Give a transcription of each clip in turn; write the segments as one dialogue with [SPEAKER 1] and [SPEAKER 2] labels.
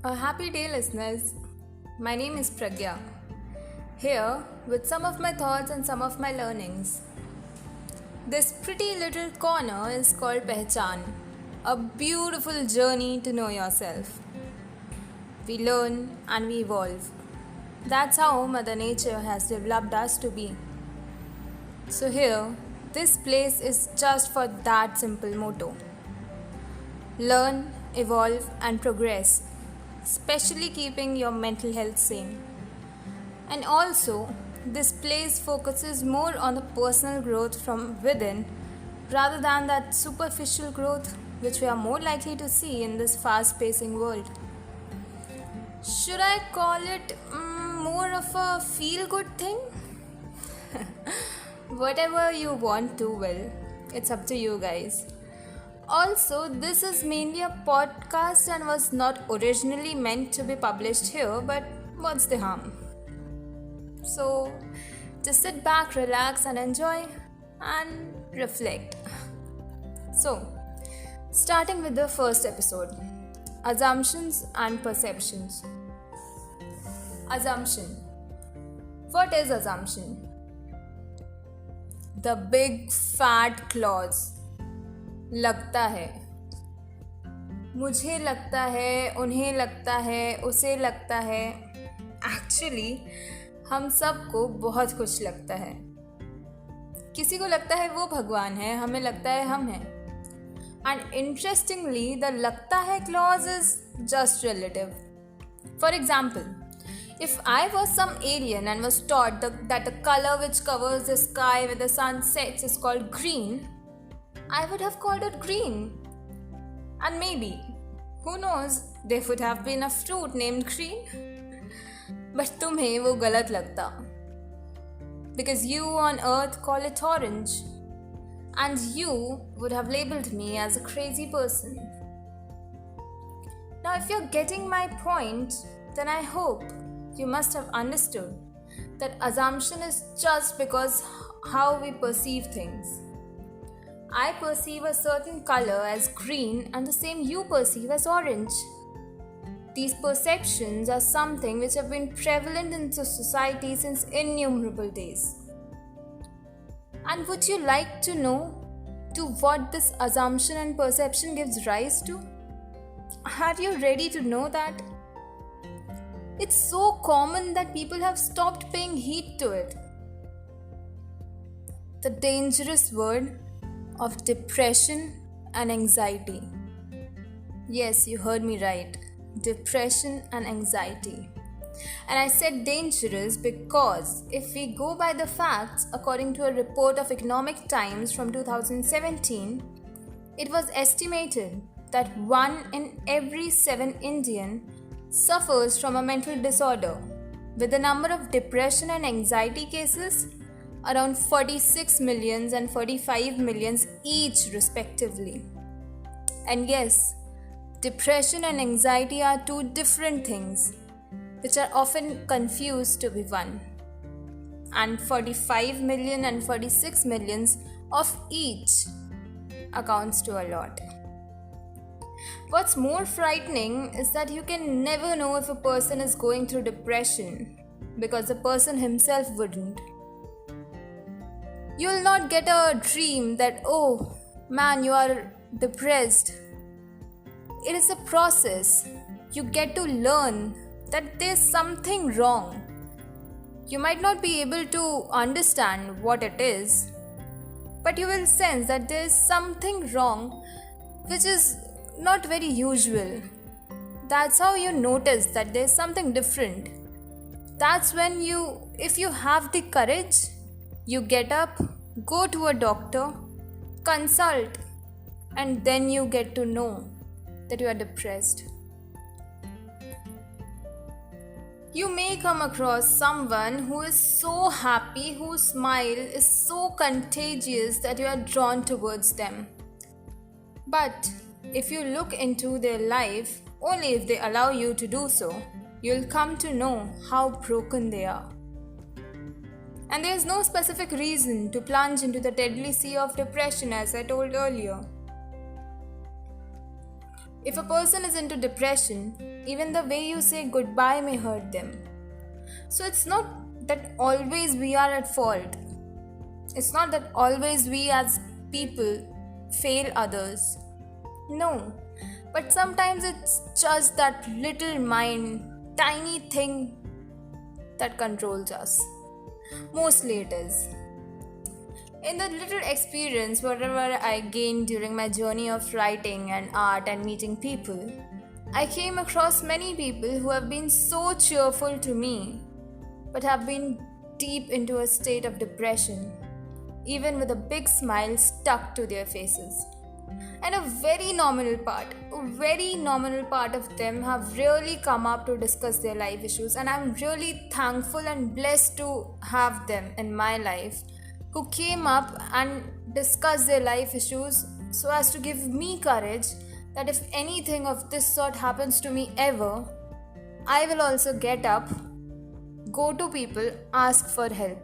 [SPEAKER 1] A happy day, listeners. My name is Pragya. Here with some of my thoughts and some of my learnings. This pretty little corner is called Pehchan, a beautiful journey to know yourself. We learn and we evolve. That's how Mother Nature has developed us to be. So, here, this place is just for that simple motto: learn, evolve, and progress, especially keeping your mental health sane. And also, this place focuses more on the personal growth from within rather than that superficial growth which we are more likely to see in this fast pacing world. Should I call it more of a feel good thing? Whatever you want to, well, it's up to you guys. Also, this is mainly a podcast and was not originally meant to be published here, but what's the harm? So, just sit back, relax, and enjoy and reflect. So, starting with the first episode: assumptions and perceptions. Assumption. What is assumption? The big fat clause. लगता है, मुझे लगता है, उन्हें लगता है, उसे लगता है. एक्चुअली हम सबको बहुत कुछ लगता है. किसी को लगता है वो भगवान है, हमें लगता है हम हैं. एंड इंटरेस्टिंगली द लगता है clause is just relative. For example, if I was some alien and was taught that the color which covers the sky where the sun sets is called green, I would have called it green. And maybe, who knows, there would have been a fruit named green. But तुम्हें वो गलत लगता. Because you on earth call it orange. And you would have labeled me as a crazy person. Now if you're getting my point, then I hope you must have understood that assumption is just because how we perceive things. I perceive a certain color as green and the same you perceive as orange. These perceptions are something which have been prevalent in society since innumerable days. And would you like to know to what this assumption and perception gives rise to? Are you ready to know that? It's so common that people have stopped paying heed to it. The dangerous word of depression and anxiety. Yes, you heard me right. Depression and anxiety. And I said dangerous because if we go by the facts, according to a report of Economic Times from 2017, it was estimated that 1 in every 7 Indian suffers from a mental disorder, with the number of depression and anxiety cases around 46 millions and 45 millions each respectively. And yes, depression and anxiety are two different things which are often confused to be one. And 45 million and 46 millions of each accounts to a lot. What's more frightening is that you can never know if a person is going through depression because the person himself wouldn't. You will not get a dream that, oh man, you are depressed. It is a process. You get to learn that there's something wrong. You might not be able to understand what it is, but you will sense that there is something wrong which is not very usual. That's how you notice that there's something different. That's when if you have the courage, you get up, go to a doctor, consult, and then you get to know that you are depressed. You may come across someone who is so happy, whose smile is so contagious that you are drawn towards them. But if you look into their life, only if they allow you to do so, you'll come to know how broken they are. And there is no specific reason to plunge into the deadly sea of depression, as I told earlier. If a person is into depression, even the way you say goodbye may hurt them. So it's not that always we are at fault. It's not that always we as people fail others. No. But sometimes it's just that little mind, tiny thing that controls us. Mostly it is. In the little experience, whatever I gained during my journey of writing and art and meeting people, I came across many people who have been so cheerful to me, but have been deep into a state of depression, even with a big smile stuck to their faces. And a very nominal part of them have really come up to discuss their life issues, and I'm really thankful and blessed to have them in my life who came up and discussed their life issues so as to give me courage that if anything of this sort happens to me ever, I will also get up, go to people, ask for help.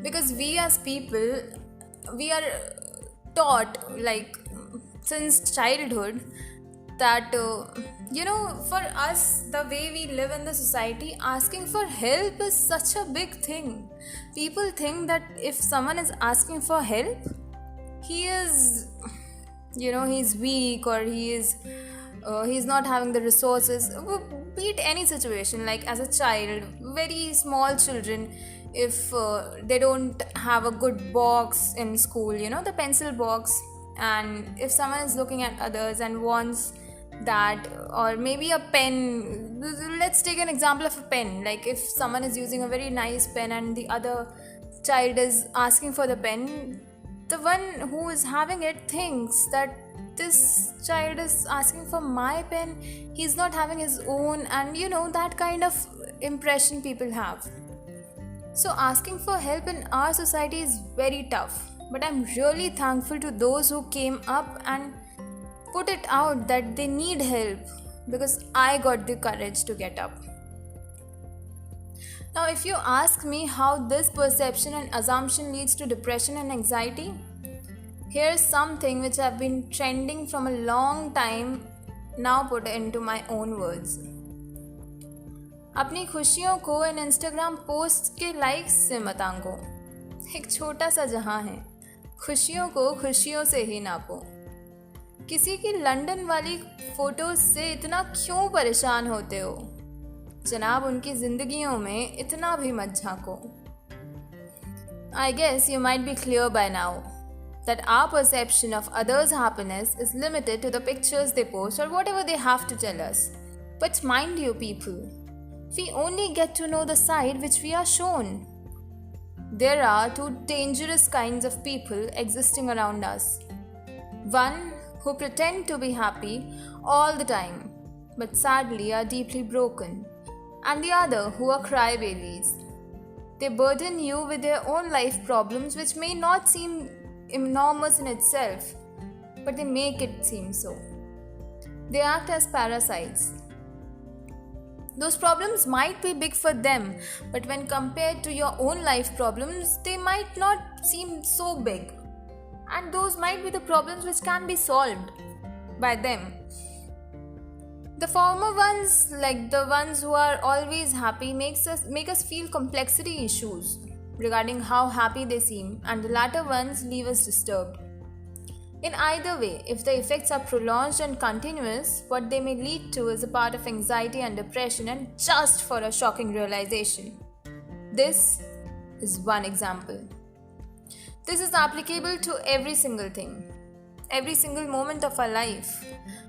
[SPEAKER 1] Because we as people, we are taught since childhood that for us, the way we live in the society, asking for help is such a big thing. People think that if someone is asking for help, he is he's weak, or he's not having the resources. Be it any situation, like as a child, very small children, if they don't have a good box in school, the pencil box, and if someone is looking at others and wants that, or maybe a pen, let's take an example of a pen. Like if someone is using a very nice pen and the other child is asking for the pen, the one who is having it thinks that this child is asking for my pen, he's not having his own, and that kind of impression people have. So asking for help in our society is very tough, but I'm really thankful to those who came up and put it out that they need help, because I got the courage to get up. Now, if you ask me how this perception and assumption leads to depression and anxiety, here's something which have been trending from a long time, now put into my own words. अपनी खुशियों को इन Instagram post के likes से मत आंको। एक छोटा सा जहां है, खुशियों को खुशियों से ही नापो। किसी की लंदन वाली फोटोज से इतना क्यों परेशान होते हो? जनाब, उनकी जिंदगियों में इतना भी मत झांको। I guess you might be clear by now that our perception of others' happiness is limited to the pictures they post or whatever they have to tell us. But mind you, people, we only get to know the side which we are shown. There are two dangerous kinds of people existing around us. One who pretend to be happy all the time, but sadly are deeply broken. And the other who are crybabies. They burden you with their own life problems, which may not seem enormous in itself, but they make it seem so. They act as parasites. Those problems might be big for them, but when compared to your own life problems, they might not seem so big. And those might be the problems which can be solved by them. The former ones, like the ones who are always happy, make us feel complexity issues regarding how happy they seem, and the latter ones leave us disturbed. In either way, if the effects are prolonged and continuous, what they may lead to is a part of anxiety and depression, and just for a shocking realization. This is one example. This is applicable to every single thing, every single moment of our life.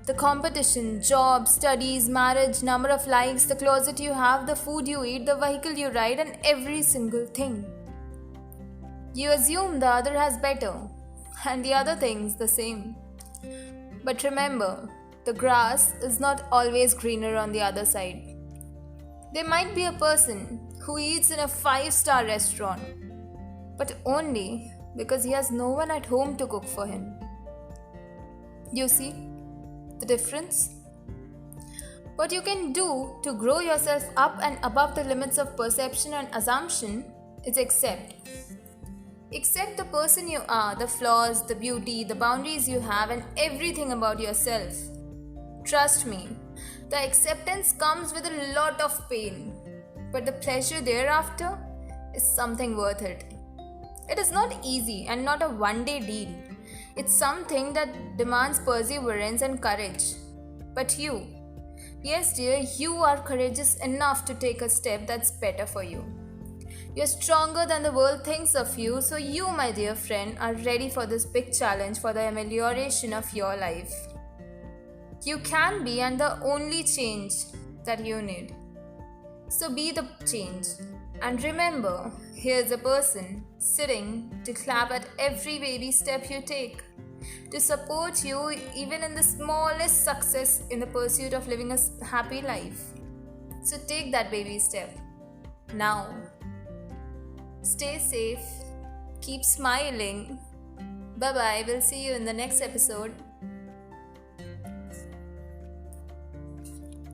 [SPEAKER 1] The competition, job, studies, marriage, number of likes, the closet you have, the food you eat, the vehicle you ride, and every single thing. You assume the other has better, and the other thing's the same. But remember, the grass is not always greener on the other side. There might be a person who eats in a 5-star restaurant, but only because he has no one at home to cook for him. You see the difference? What you can do to grow yourself up and above the limits of perception and assumption is accept. Accept the person you are, the flaws, the beauty, the boundaries you have, and everything about yourself. Trust me, the acceptance comes with a lot of pain, but the pleasure thereafter is something worth it. It is not easy and not a one-day deal. It's something that demands perseverance and courage. But you, yes dear, you are courageous enough to take a step that's better for you. You're stronger than the world thinks of you, so you, my dear friend, are ready for this big challenge for the amelioration of your life. You can be and the only change that you need. So be the change. And remember, here's a person sitting to clap at every baby step you take, to support you even in the smallest success in the pursuit of living a happy life. So take that baby step now. Stay safe, keep smiling. Bye bye, we'll see you in the next episode.